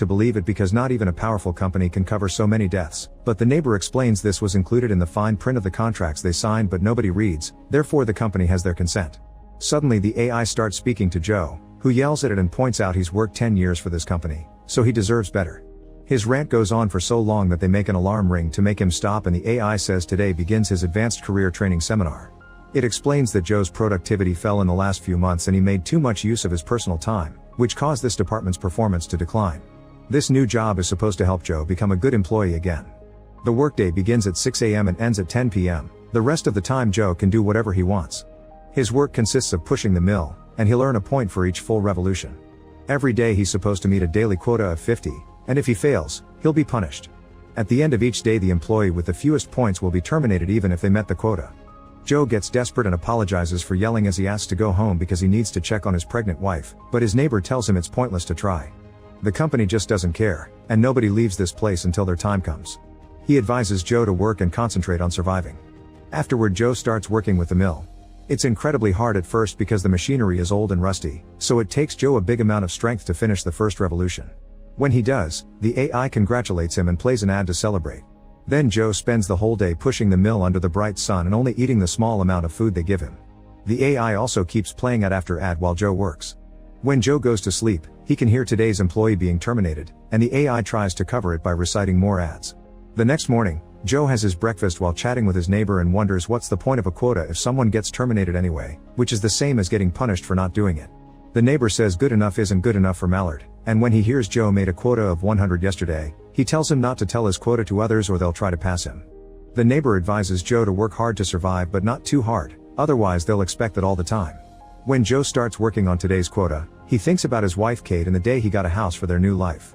to believe it because not even a powerful company can cover so many deaths, but the neighbor explains this was included in the fine print of the contracts they signed but nobody reads, therefore the company has their consent. Suddenly the AI starts speaking to Joe, who yells at it and points out he's worked 10 years for this company, so he deserves better. His rant goes on for so long that they make an alarm ring to make him stop, and the AI says today begins his advanced career training seminar. It explains that Joe's productivity fell in the last few months and he made too much use of his personal time, which caused this department's performance to decline. This new job is supposed to help Joe become a good employee again. The workday begins at 6 a.m. and ends at 10 p.m. The rest of the time Joe can do whatever he wants. His work consists of pushing the mill, and he'll earn a point for each full revolution. Every day he's supposed to meet a daily quota of 50, and if he fails, he'll be punished. At the end of each day the employee with the fewest points will be terminated even if they met the quota. Joe gets desperate and apologizes for yelling as he asks to go home because he needs to check on his pregnant wife, but his neighbor tells him it's pointless to try. The company just doesn't care, and nobody leaves this place until their time comes. He advises Joe to work and concentrate on surviving. Afterward Joe starts working with the mill. It's incredibly hard at first because the machinery is old and rusty, so it takes Joe a big amount of strength to finish the first revolution. When he does, the AI congratulates him and plays an ad to celebrate. Then Joe spends the whole day pushing the mill under the bright sun and only eating the small amount of food they give him. The AI also keeps playing ad after ad while Joe works. When Joe goes to sleep, he can hear today's employee being terminated, and the AI tries to cover it by reciting more ads. The next morning, Joe has his breakfast while chatting with his neighbor and wonders what's the point of a quota if someone gets terminated anyway, which is the same as getting punished for not doing it. The neighbor says good enough isn't good enough for Mallard, and when he hears Joe made a quota of 100 yesterday, he tells him not to tell his quota to others or they'll try to pass him. The neighbor advises Joe to work hard to survive but not too hard, otherwise they'll expect it all the time. When Joe starts working on today's quota, he thinks about his wife Kate and the day he got a house for their new life.